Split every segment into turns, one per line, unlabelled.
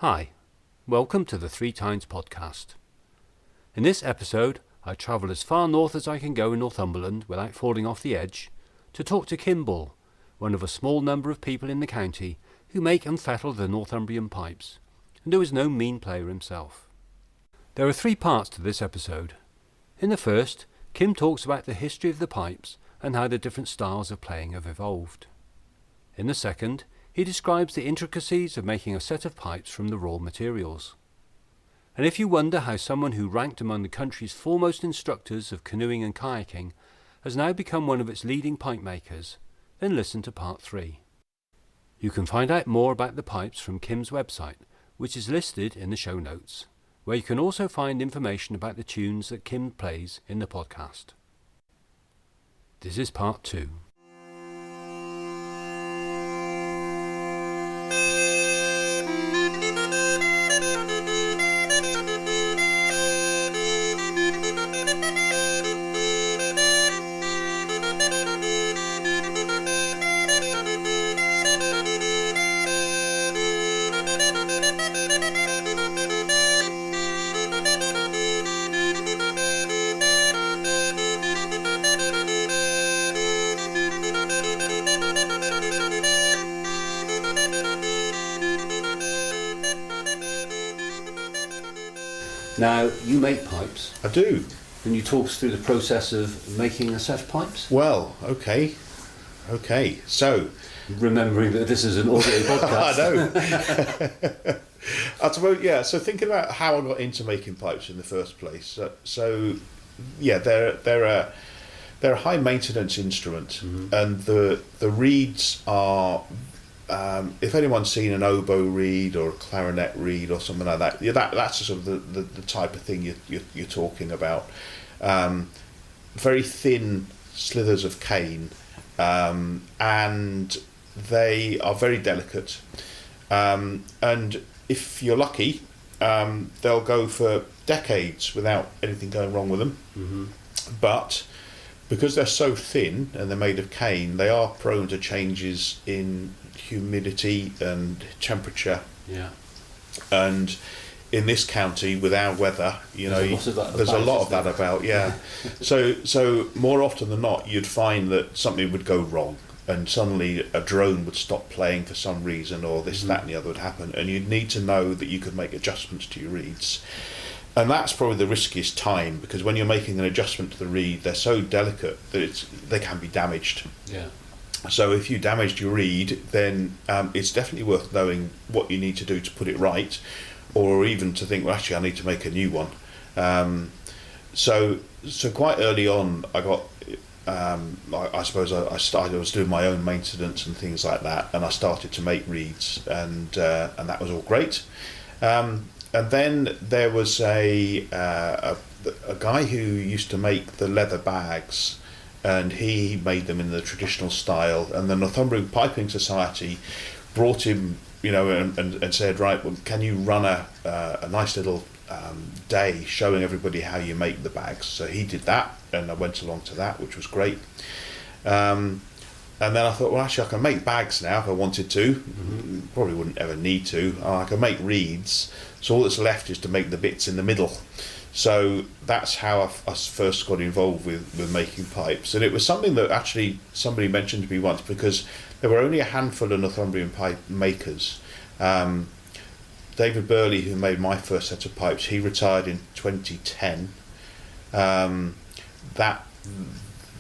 Hi, welcome to the Three Times podcast. In this episode, I travel as far north as I can go in Northumberland without falling off the edge, to talk to Kimball, one of a small number of people in the county who make and fettle the Northumbrian pipes, and who is no mean player himself. There are three parts to this episode. In the first, Kim talks about the history of the pipes and how the different styles of playing have evolved. In the second, he describes the intricacies of making a set of pipes from the raw materials. And if you wonder how someone who ranked among the country's foremost instructors of canoeing and kayaking has now become one of its leading pipe makers, then listen to part 3. You can find out more about the pipes from Kim's website, which is listed in the show notes, where you can also find information about the tunes that Kim plays in the podcast. This is part 2. Now, you make pipes.
I do.
Can you talk us through the process of making a set of pipes?
Well, okay. So,
remembering that this is an audio podcast.
I know. I suppose, yeah. So thinking about how I got into making pipes in the first place. They're a high maintenance instrument, and the reeds are. If anyone's seen an oboe reed or a clarinet reed or something like that, that's sort of the type of thing you're talking about. Very thin slithers of cane, and they are very delicate. And if you're lucky, they'll go for decades without anything going wrong with them. Mm-hmm. But because they're so thin and they're made of cane, they are prone to changes in humidity and temperature. Yeah. And in this county, with our weather, there's a lot of that about. Yeah. So more often than not, you'd find that something would go wrong, and suddenly a drone would stop playing for some reason, or this, that, and the other would happen, and you'd need to know that you could make adjustments to your reeds. And that's probably the riskiest time, because when you're making an adjustment to the reed, they're so delicate that they can be damaged. Yeah. So if you damaged your reed, then it's definitely worth knowing what you need to do to put it right, or even to think, well, actually, I need to make a new one. So quite early on, I got. I suppose I was doing my own maintenance and things like that, and I started to make reeds, and that was all great. And then there was a guy who used to make the leather bags, and he made them in the traditional style. And the Northumbrian Piping Society brought him, and said, right, well, can you run a nice little day showing everybody how you make the bags? So he did that, and I went along to that, which was great. And then I thought, well, actually, I can make bags now if I wanted to. Mm-hmm. Probably wouldn't ever need to. I can make reeds. So all that's left is to make the bits in the middle. So that's how I first got involved with making pipes. And it was something that actually somebody mentioned to me once, because there were only a handful of Northumbrian pipe makers. David Burley, who made my first set of pipes, he retired in 2010. That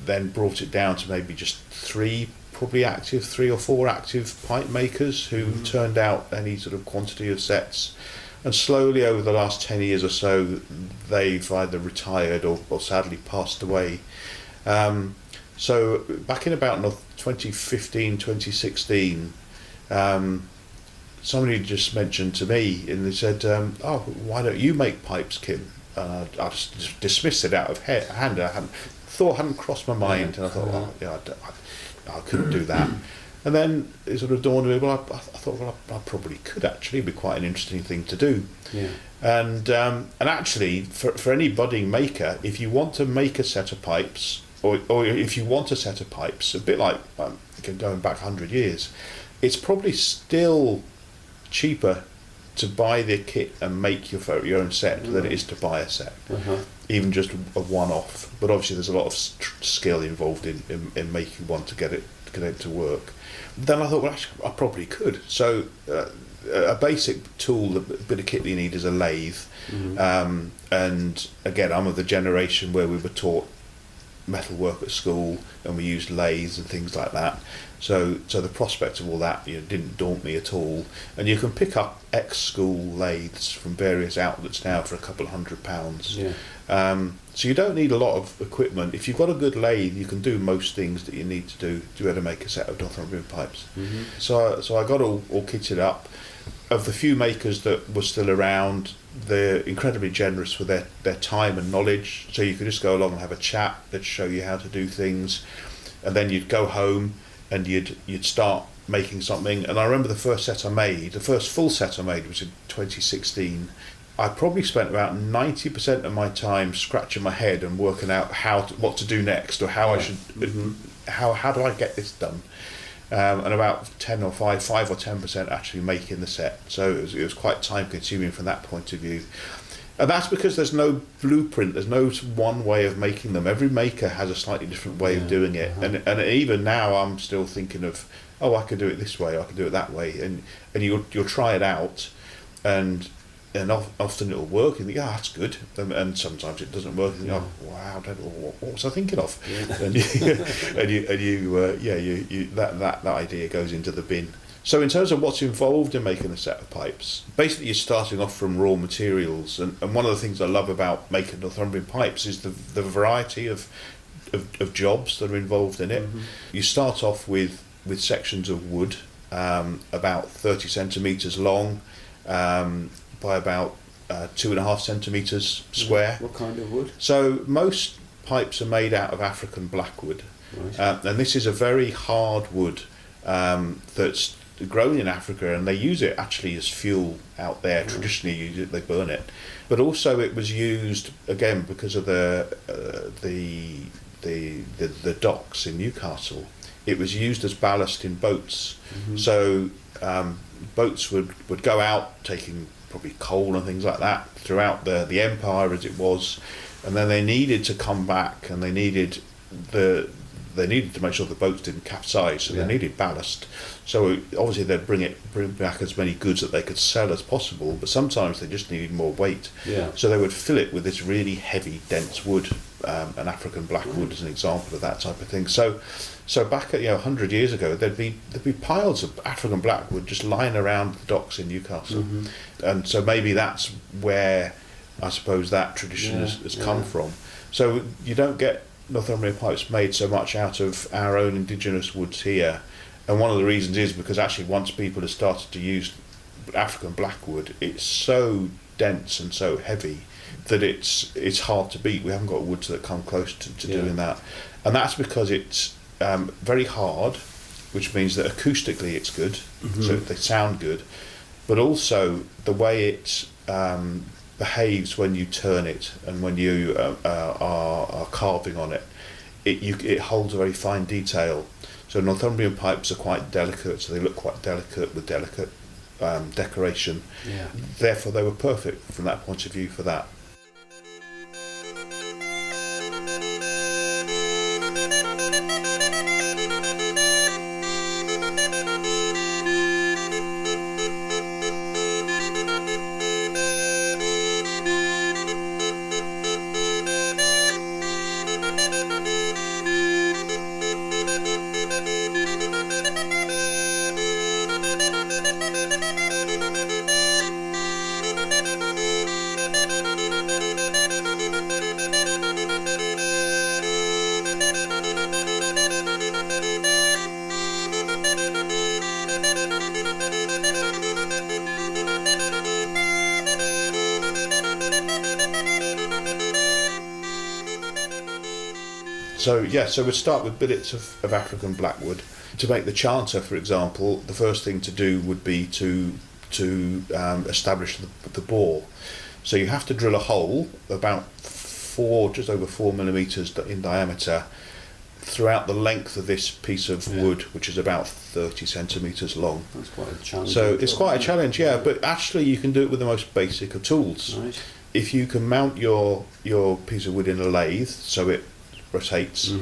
then brought it down to maybe just three or four active pipe makers who turned out any sort of quantity of sets. And slowly over the last 10 years or so, they've either retired or sadly passed away. So back in about 2015, 2016, somebody just mentioned to me, and they said, why don't you make pipes, Kim? I just dismissed it out of hand. Hadn't crossed my mind, and I thought, I couldn't do that. And then it sort of dawned on me, well, I thought, well, I probably could actually be quite an interesting thing to do. Yeah. And actually, for any budding maker, if you want to make a set of pipes, or if you want a set of pipes, a bit like going back 100 years, it's probably still cheaper to buy the kit and make your own set than it is to buy a set, even just a one-off. But obviously, there's a lot of skill involved in making one to get it to work. Then I thought, well, actually, I probably could. So a basic tool, a bit of kit that you need is a lathe. And again, I'm of the generation where we were taught metal work at school and we used lathes and things like that. So the prospect of all that didn't daunt me at all. And you can pick up ex-school lathes from various outlets now for a couple of £100. Yeah. So you don't need a lot of equipment. If you've got a good lathe, you can do most things that you need to do to be able to make a set of Northumbrian pipes. So I got all kitted up. Of the few makers that were still around, they're incredibly generous with their time and knowledge. So you could just go along and have a chat. They'd show you how to do things, and then you'd go home and you'd start making something. And I remember the first full set I made was in 2016. I probably spent about 90% of my time scratching my head and working out what to do next, or how I should, how do I get this done. And about 5 or 10% actually making the set. So it was quite time consuming from that point of view. And that's because there's no blueprint, there's no one way of making them. Every maker has a slightly different way of doing it. And even now I'm still thinking of, I could do it this way, I could do it that way. And you'll try it out, and often it'll work, and you think, that's good, and sometimes it doesn't work, and you think, wow, what was I thinking of? And that idea goes into the bin. So in terms of what's involved in making a set of pipes, basically you're starting off from raw materials, and one of the things I love about making Northumbrian pipes is the variety of jobs that are involved in it. You start off with sections of wood, about 30 centimetres long, by about 2.5 centimetres square.
What kind of wood?
So most pipes are made out of African blackwood, and this is a very hard wood that's grown in Africa, and they use it actually as fuel out there. Traditionally, they burn it, but also it was used again because of the docks in Newcastle. It was used as ballast in boats. So boats would go out taking probably coal and things like that throughout the empire as it was, and then they needed to come back, and they needed to make sure the boats didn't capsize, so they needed ballast. So obviously they'd bring back as many goods that they could sell as possible, but sometimes they just needed more weight. So they would fill it with this really heavy, dense wood, and African blackwood is an example of that type of thing. So back at 100 years ago, there'd be piles of African blackwood just lying around the docks in Newcastle, and so maybe that's where I suppose that tradition has come from. So you don't get Northumbrian pipes made so much out of our own indigenous woods here, and one of the reasons is because actually once people have started to use African blackwood, it's so dense and so heavy that it's hard to beat. We haven't got woods that come close to doing that, and that's because it's very hard, which means that acoustically it's good, so they sound good, but also the way it behaves when you turn it and when you are carving on it, it holds a very fine detail. So Northumbrian pipes are quite delicate, so they look quite delicate with delicate decoration. Therefore they were perfect from that point of view for that. So we'd start with billets of African blackwood. To make the chanter, for example, the first thing to do would be to establish the bore. So you have to drill a hole about just over 4 millimetres in diameter, throughout the length of this piece of wood, which is about 30 centimetres long.
That's quite a challenge.
So it's quite a challenge, yeah, but actually you can do it with the most basic of tools.
Right.
If you can mount your piece of wood in a lathe so it rotates,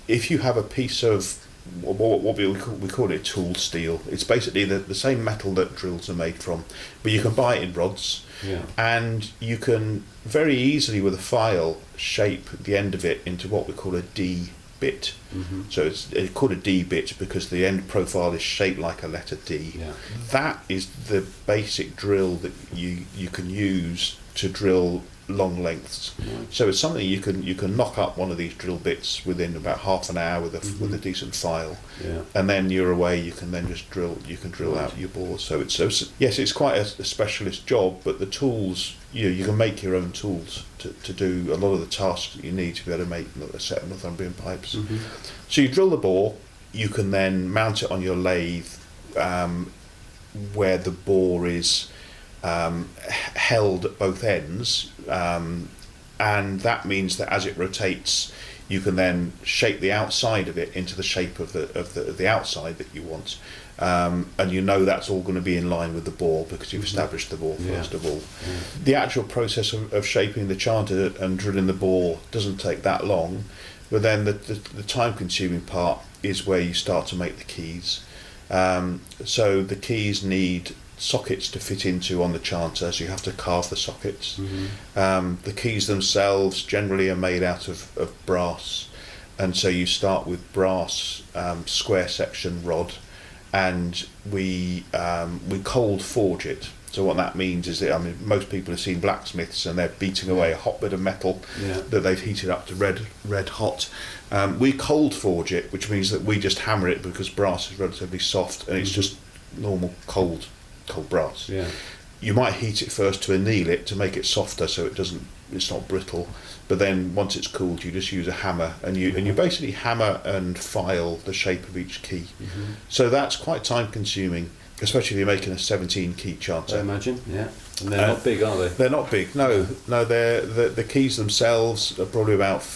if you have a piece of what we call it tool steel, it's basically the same metal that drills are made from, but you can buy it in rods, and you can very easily with a file shape the end of it into what we call a D bit. So it's called a D bit because the end profile is shaped like a letter D. That is the basic drill that you can use to drill long lengths. So it's something you can knock up one of these drill bits within about half an hour with a decent file, and then you're away. You can then just drill. You can drill out your bores. So it's quite a specialist job, but the tools you can make your own tools to do a lot of the tasks that you need to be able to make a set of Northumbrian pipes. So you drill the bore. You can then mount it on your lathe, where the bore is held at both ends, and that means that as it rotates, you can then shape the outside of it into the shape of the outside that you want, and you know that's all going to be in line with the bore because you've established the bore first of all. The actual process of shaping the chanter and drilling the bore doesn't take that long, but then the time-consuming part is where you start to make the keys. So the keys need sockets to fit into on the chanter, so you have to carve the sockets. The keys themselves generally are made out of brass, and so you start with brass square section rod, and we cold forge it. So what that means is that most people have seen blacksmiths and they're beating away a hot bit of metal that they've heated up to red hot. We cold forge it, which means that we just hammer it because brass is relatively soft and it's just normal cold brass. You might heat it first to anneal it to make it softer so it's not brittle, but then once it's cooled you just use a hammer and you basically hammer and file the shape of each key. So that's quite time consuming, especially if you're making a 17 key chanter.
I imagine, and they're not big, are they?
They're not big, no. They're the keys themselves are probably about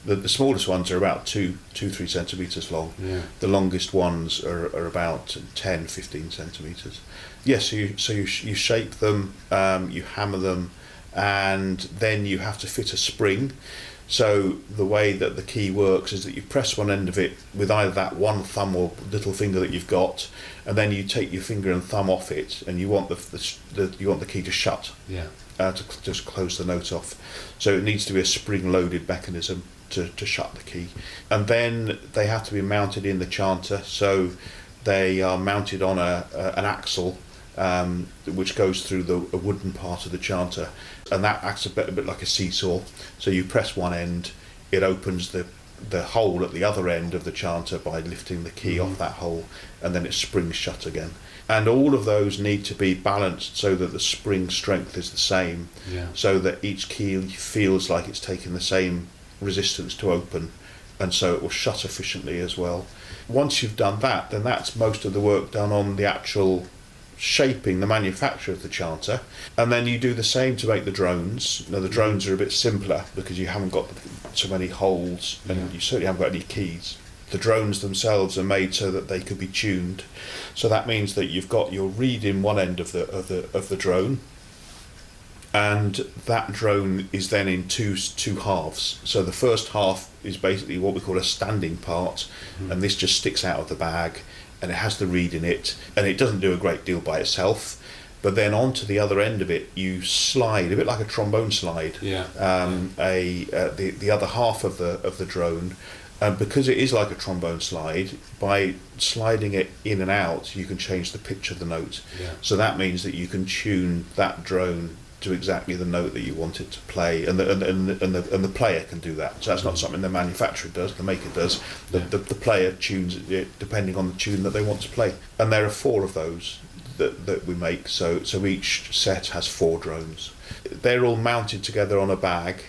the smallest ones are about 2-3 centimetres long. The longest ones are about 10-15 centimetres. So you shape them, you hammer them, and then you have to fit a spring. So the way that the key works is that you press one end of it with either that one thumb or little finger that you've got, and then you take your finger and thumb off it, and you want the key to shut, to just close the note off. So it needs to be a spring-loaded mechanism to shut the key, and then they have to be mounted in the chanter. So they are mounted on an axle, which goes through a wooden part of the chanter, and that acts a bit like a seesaw. So you press one end, it opens the hole at the other end of the chanter by lifting the key off that hole, and then it springs shut again. And all of those need to be balanced so that the spring strength is the same, so that each key feels like it's taking the same resistance to open, and so it will shut efficiently as well. Once you've done that, then that's most of the work done on the actual shaping, the manufacture of the chanter, and then you do the same to make the drones. Now the drones are a bit simpler because you haven't got so many holes, and you certainly haven't got any keys. The drones themselves are made so that they could be tuned. So that means that you've got your reed in one end of the drone, and that drone is then in two halves. So the first half is basically what we call a standing part, and this just sticks out of the bag, and it has the reed in it, and it doesn't do a great deal by itself. But then onto the other end of it, you slide a bit like a trombone slide. The other half of the drone, and because it is like a trombone slide, by sliding it in and out, you can change the pitch of the note. So that means that you can tune that drone to exactly the note that you want it to play, and the player can do that. So that's not something the manufacturer does, the maker does. The player tunes it depending on the tune that they want to play. And there are 4 of those that we make. So each set has 4 drones. They're all mounted together on a bag.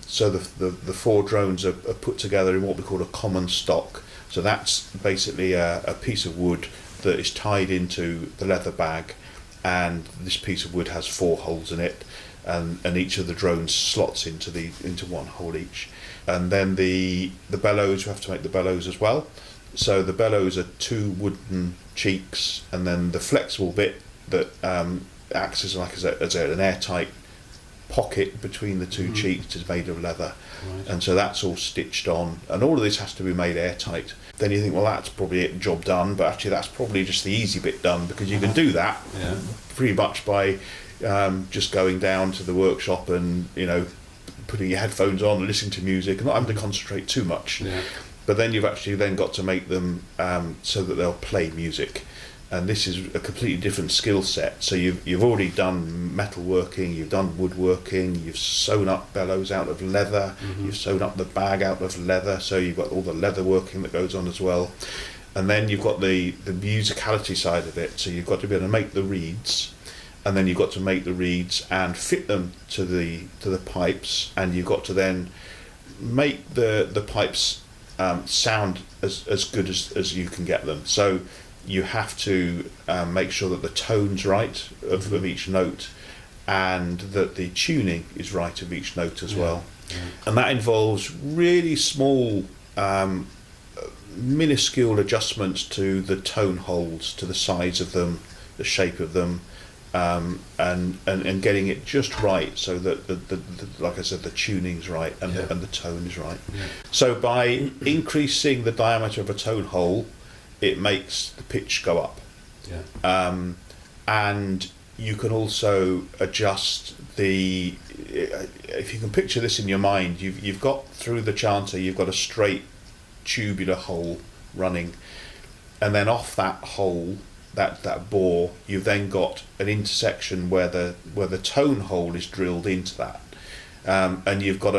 So the 4 drones are put together in what we call a common stock. So that's basically a piece of wood that is tied into the leather bag, and this piece of wood has 4 holes in it, and each of the drones slots into 1 hole each. And then the bellows, you have to make the bellows as well. So the bellows are 2 wooden cheeks, and then the flexible bit that acts as an airtight pocket between the 2 cheeks is made of leather.
Right.
And so that's all stitched on, and all of this has to be made airtight. Then you think, well, that's probably it, job done, but actually that's probably just the easy bit done, because you can do that pretty much by just going down to the workshop and, you know, putting your headphones on and listening to music and not having to concentrate too much.
Yeah.
But then you've actually then got to make them so that they'll play music. And this is a completely different skill set. So you've already done metal working, you've done woodworking, you've sewn up bellows out of leather, you've sewn up the bag out of leather, so you've got all the leather working that goes on as well. And then you've got the musicality side of it. So you've got to be able to make the reeds, and then you've got to make the reeds and fit them to the pipes, and you've got to then make the pipes sound as good as you can get them. So you have to make sure that the tone's right of each note, and that the tuning is right of each note as well. Yeah. And that involves really small, minuscule adjustments to the tone holes, to the size of them, the shape of them, and getting it just right, so that the like I said, the tuning's right and the tone is right. Yeah. So by increasing the diameter of a tone hole, it makes the pitch go up. Yeah. And you can also adjust the. If you can picture this in your mind, you've got through the chanter, you've got a straight tubular hole running, and then off that hole, that bore, you've then got an intersection where the tone hole is drilled into that, and you've got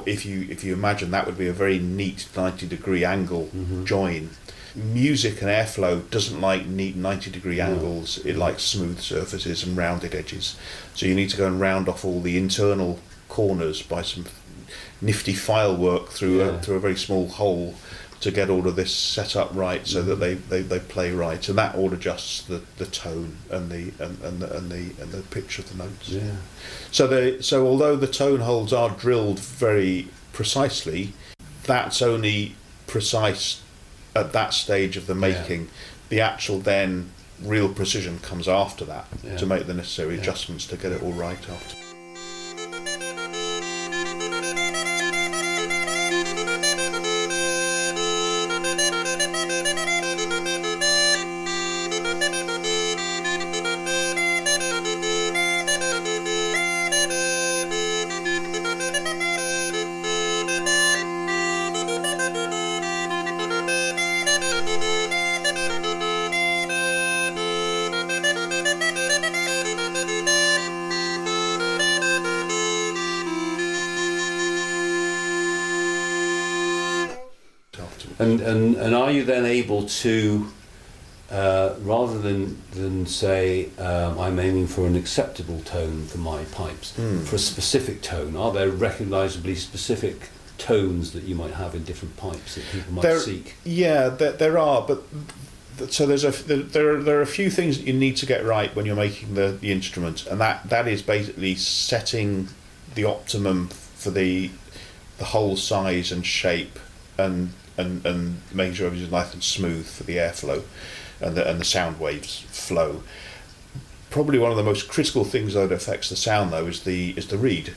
if you imagine, that would be a very neat 90-degree angle join. Music and airflow doesn't like neat 90-degree angles. It likes smooth surfaces and rounded edges. So you need to go and round off all the internal corners by some nifty file work through a very small hole to get all of this set up right, so that they play right, and that all adjusts the tone and the pitch of the notes. Yeah. So although the tone holes are drilled very precisely, that's only precise at that stage of the making. The actual then real precision comes after that, to make the necessary adjustments to get it all right after.
And are you then able to, rather than say, I'm aiming for an acceptable tone for my pipes, for a specific tone, are there recognisably specific tones that you might have in different pipes that people might seek?
Yeah, there are, but so there are a few things that you need to get right when you're making the instrument, and that is basically setting the optimum for the hole size and shape, and making sure everything's nice and smooth for the airflow and the sound waves flow. Probably one of the most critical things that affects the sound, though, is the reed.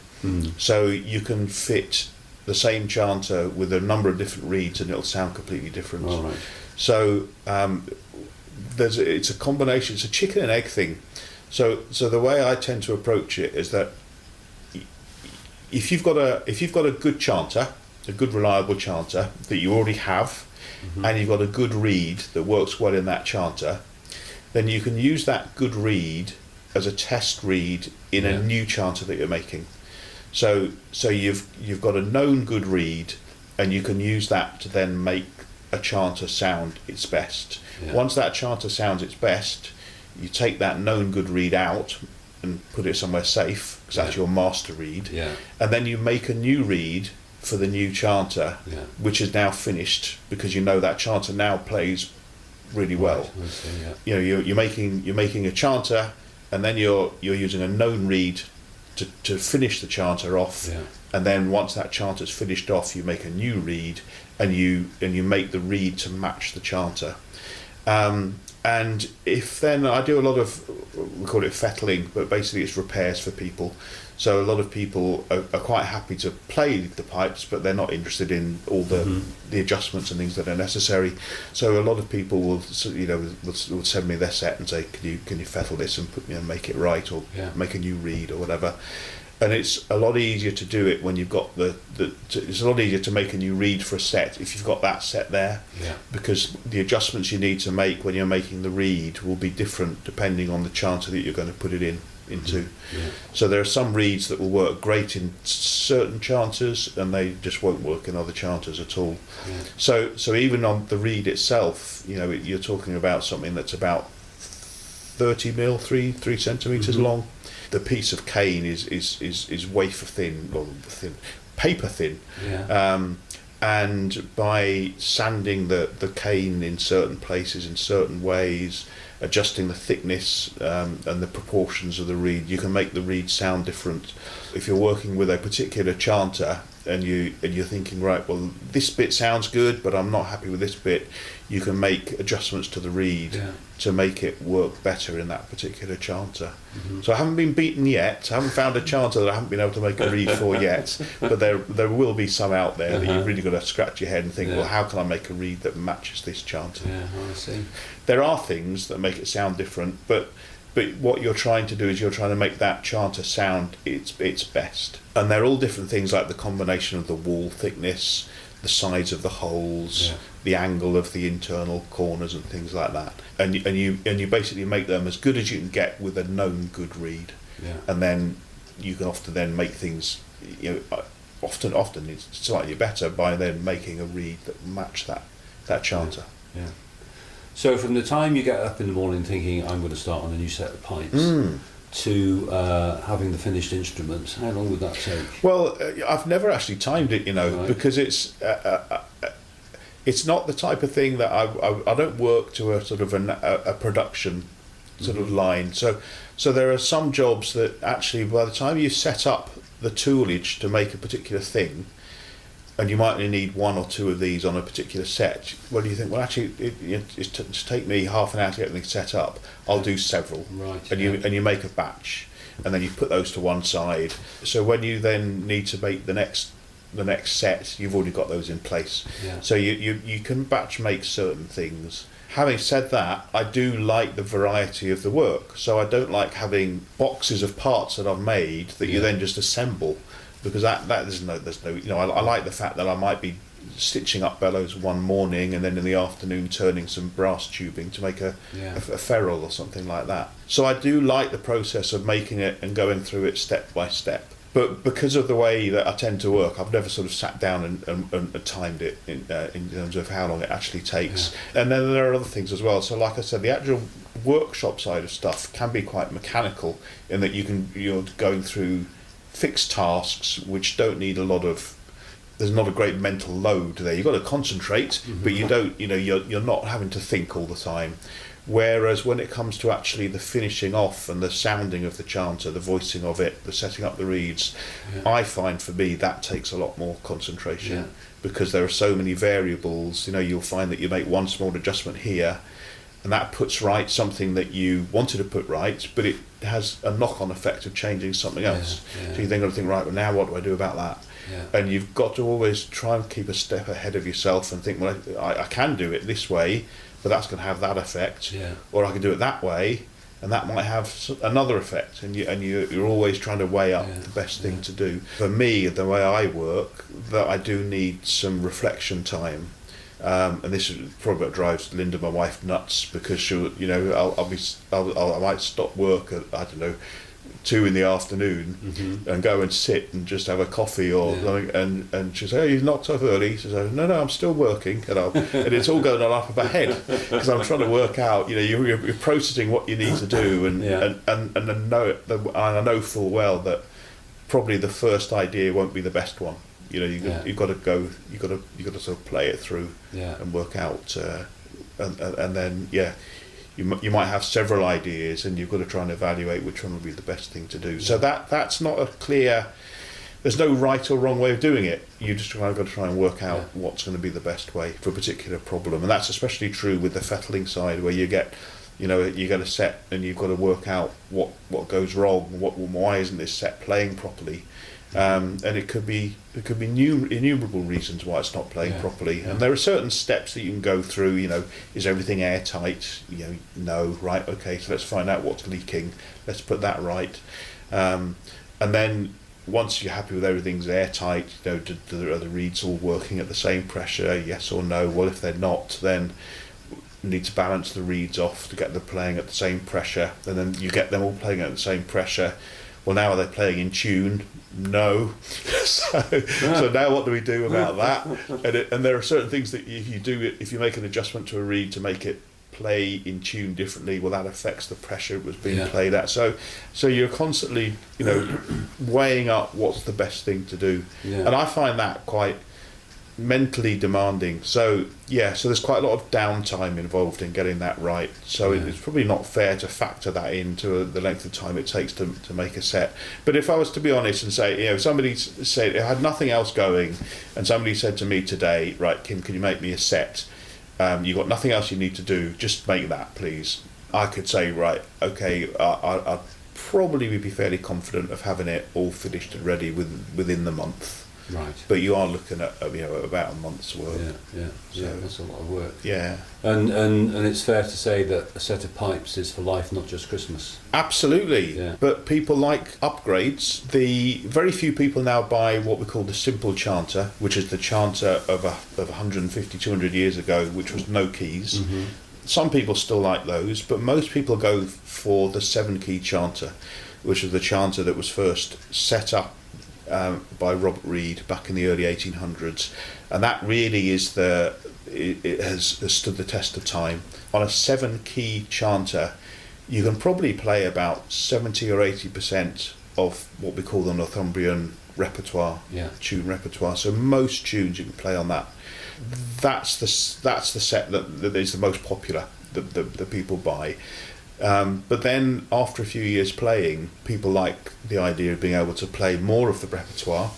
So you can fit the same chanter with a number of different reeds, and it'll sound completely different.
All right.
So it's a combination. It's a chicken and egg thing. So the way I tend to approach it is that if you've got a good chanter, a good reliable chanter that you already have, and you've got a good reed that works well in that chanter, then you can use that good reed as a test reed in a new chanter that you're making. So you've got a known good reed, and you can use that to then make a chanter sound its best. Once that chanter sounds its best, you take that known good reed out and put it somewhere safe, because that's your master reed, and then you make a new reed for the new chanter, which is now finished, because you know that chanter now plays really well.
I see,
You know, you're making a chanter, and then you're using a known reed to finish the chanter off, and then once that chanter's finished off, you make a new reed, and you make the reed to match the chanter. And if then I do a lot of, we call it fettling, but basically it's repairs for people. So a lot of people are quite happy to play the pipes, but they're not interested in all the adjustments and things that are necessary. So a lot of people will send me their set and say, can you fettle this and make it right, or make a new reed or whatever. And it's a lot easier to do it when you've got it's a lot easier to make a new reed for a set if you've got that set there, because the adjustments you need to make when you're making the reed will be different depending on the chanter that you're going to put it into. So there are some reeds that will work great in certain chanters, and they just won't work in other chanters at all. So even on the reed itself, you're talking about something that's about 30 mil, 3 centimeters long. The piece of cane is wafer thin, or thin, paper thin, and by sanding the cane in certain places in certain ways, adjusting the thickness and the proportions of the reed, you can make the reed sound different. If you're working with a particular chanter and you're thinking, right, well, this bit sounds good, but I'm not happy with this bit, you can make adjustments to the reed to make it work better in that particular chanter. So I haven't been beaten yet. I haven't found a chanter that I haven't been able to make a reed for yet, but there will be some out there that you've really got to scratch your head and think, well, how can I make a reed that matches this chanter?
I see.
There are things that make it sound different, but what you're trying to do is you're trying to make that chanter sound its best. And they're all different things, like the combination of the wall thickness, the size of the holes, the angle of the internal corners and things like that. And you basically make them as good as you can get with a known good reed. And then you can often then make things, often it's slightly better by then making a reed that match that chanter.
So from the time you get up in the morning thinking, I'm going to start on a new set of pipes, to having the finished instruments, how long would that take?
Well, I've never actually timed it, because it's not the type of thing that I don't work to a sort of a production sort of line. So there are some jobs that actually, by the time you set up the toolage to make a particular thing, and you might only need one or two of these on a particular set, well, you think, well, actually, it's to take me half an hour to get everything set up, I'll do several. And you make a batch, and then you put those to one side. So when you then need to make the next set, you've already got those in place. So you can batch make certain things. Having said that, I do like the variety of the work. So I don't like having boxes of parts that I've made that you then just assemble. Because there's no I like the fact that I might be stitching up bellows one morning and then in the afternoon turning some brass tubing to make a ferrule or something like that. So I do like the process of making it and going through it step by step. But because of the way that I tend to work, I've never sort of sat down and timed it in terms of how long it actually takes. And then there are other things as well. So like I said, the actual workshop side of stuff can be quite mechanical in that you're going through fixed tasks which don't need there's not a great mental load there. You've got to concentrate, but you don't, you're not having to think all the time. Whereas when it comes to actually the finishing off and the sounding of the chanter, the voicing of it, the setting up the reeds, I find for me that takes a lot more concentration because there are so many variables. You'll find that you make one small adjustment here and that puts right something that you wanted to put right, but it has a knock-on effect of changing something else. So you then got to think, right, well, now what do I do about that? And you've got to always try and keep a step ahead of yourself and think, well, I can do it this way, but that's going to have that effect. Or I can do it that way, and that might have another effect. And you're always trying to weigh up the best thing to do. For me, the way I work, that I do need some reflection time. And this is probably what drives Linda, my wife, nuts, because she'll, I might stop work at 2 in the afternoon and go and sit and just have a coffee or something, and she'll say, "Oh, you've knocked off early." She says, "No, I'm still working," and it's all going on up in my head because I'm trying to work out. You're processing what you need to do, and I know full well that probably the first idea won't be the best one. You've got to sort of play it through and work out, and then you might have several ideas, and you've got to try and evaluate which one would be the best thing to do. So that's not a clear. There's no right or wrong way of doing it. You just got to try and work out what's going to be the best way for a particular problem, and that's especially true with the fettling side, where you get a set and you've got to work out what goes wrong, why isn't this set playing properly, and it could be innumerable reasons why it's not playing properly. And there are certain steps that you can go through. Is everything airtight? No, right, okay, so let's find out what's leaking. Let's put that right, and then once you're happy with everything's airtight, are the reeds all working at the same pressure? Yes or no? Well, if they're not, then you need to balance the reeds off to get them playing at the same pressure, and then you get them all playing at the same pressure. Well, now are they playing in tune? No. So now what do we do about that? And there are certain things that if you make an adjustment to a reed to make it play in tune differently, well, that affects the pressure it was being played at. So you're constantly weighing up what's the best thing to do, and I find that quite mentally demanding. So there's quite a lot of downtime involved in getting that right. So it's probably not fair to factor that into the length of time it takes to make a set. But if I was to be honest and say, somebody said, I had nothing else going, and somebody said to me today, right, Kim, can you make me a set? You've got nothing else you need to do, just make that, please. I could say, right, okay, I'd probably be fairly confident of having it all finished and ready within the month.
Right.
But you are looking at about a month's work.
So that's a lot of work.
Yeah.
And it's fair to say that a set of pipes is for life, not just Christmas.
Absolutely.
Yeah.
But people like upgrades. The very few people now buy what we call the simple chanter, which is the chanter of 150, 200 years ago, which was no keys. Mm-hmm. Some people still like those, but most people go for the 7-key chanter, which is the chanter that was first set up by Robert Reid back in the early 1800s, and that really is it has stood the test of time. On a 7-key chanter, you can probably play about 70 or 80% of what we call the Northumbrian repertoire, tune repertoire. So most tunes you can play on that. That's the set that is the most popular that people buy. But then after a few years playing, people like the idea of being able to play more of the repertoire,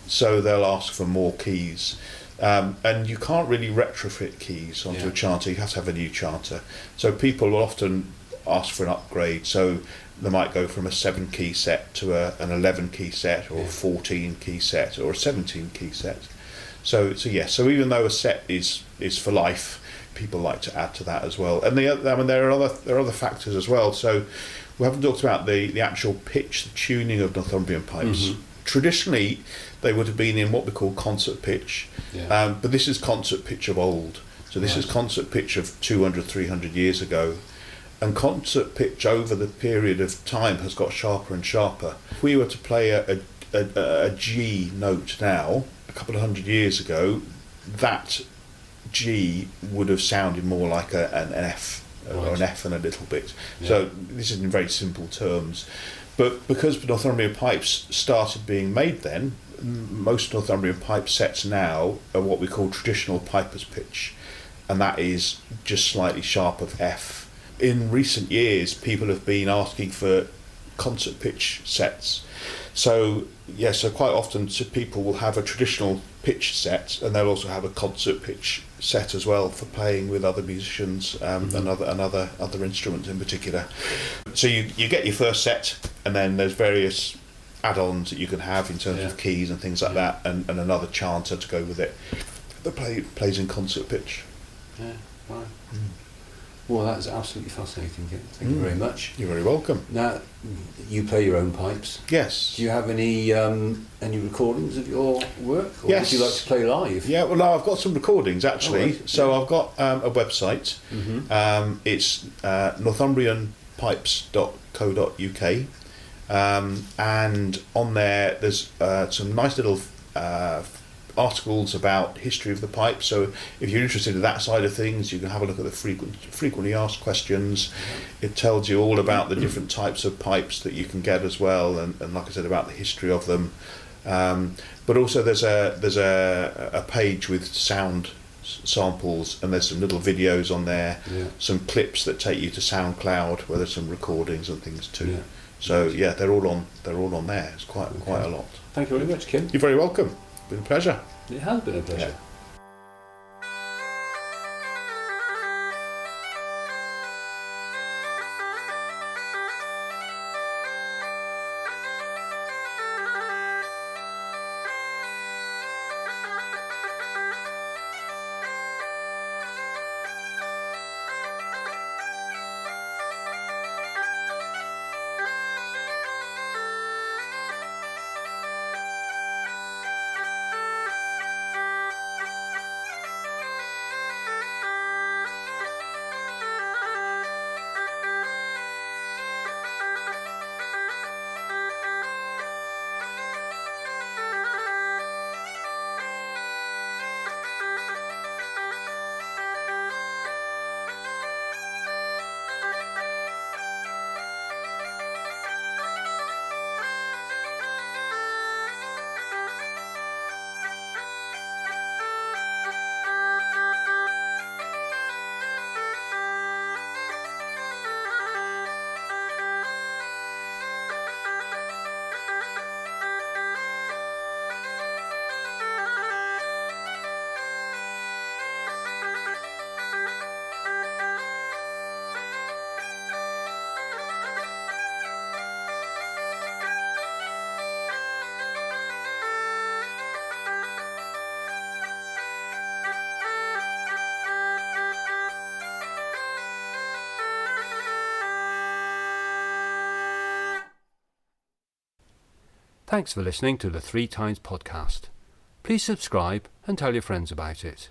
so they'll ask for more keys. And you can't really retrofit keys onto a chanter, you have to have a new chanter. So people will often ask for an upgrade, so they might go from a 7-key set to an 11-key set, or a 14-key set, or a 17-key set. So even though a set is for life, people like to add to that as well. And there are other factors as well. So we haven't talked about the actual pitch, the tuning of Northumbrian pipes. Mm-hmm. Traditionally, they would have been in what we call concert pitch, but this is concert pitch of old. So this is concert pitch of 200, 300 years ago. And concert pitch over the period of time has got sharper and sharper. If we were to play a G note now, a couple of hundred years ago, that G would have sounded more like an F, or an F and a little bit. So this is in very simple terms. But because Northumbrian pipes started being made then, most Northumbrian pipe sets now are what we call traditional piper's pitch, and that is just slightly sharp of F. In recent years, people have been asking for concert pitch sets. So quite often people will have a traditional pitch set, and they'll also have a concert pitch set as well for playing with other musicians and other instruments in particular. So you get your first set, and then there's various add-ons that you can have in terms of keys and things like that, and another chanter to go with it that plays in concert pitch.
Yeah, right. Well, that's absolutely fascinating. Thank you very much.
You're very welcome.
Now, you play your own pipes.
Yes.
Do you have any recordings of your work? Or
yes.
would you like to play live?
Yeah, well, no, I've got some recordings, actually. Oh, right. So I've got a website. Mm-hmm. It's northumbrianpipes.co.uk. And on there, there's some nice little articles about history of the pipe. So if you're interested in that side of things, you can have a look at the frequently asked questions. It tells you all about the different types of pipes that you can get as well, and like I said, about the history of them. But also there's a page with sound samples, and there's some little videos on there,
Yeah.
some clips that take you to SoundCloud where there's some recordings and things too.
Yeah.
So yeah, they're all on there. It's quite a lot.
Thank you very much, Kim.
You're very welcome. It's been a pleasure.
It has been a pleasure.
Yeah.
Thanks for listening to the 3 Times podcast. Please subscribe and tell your friends about it.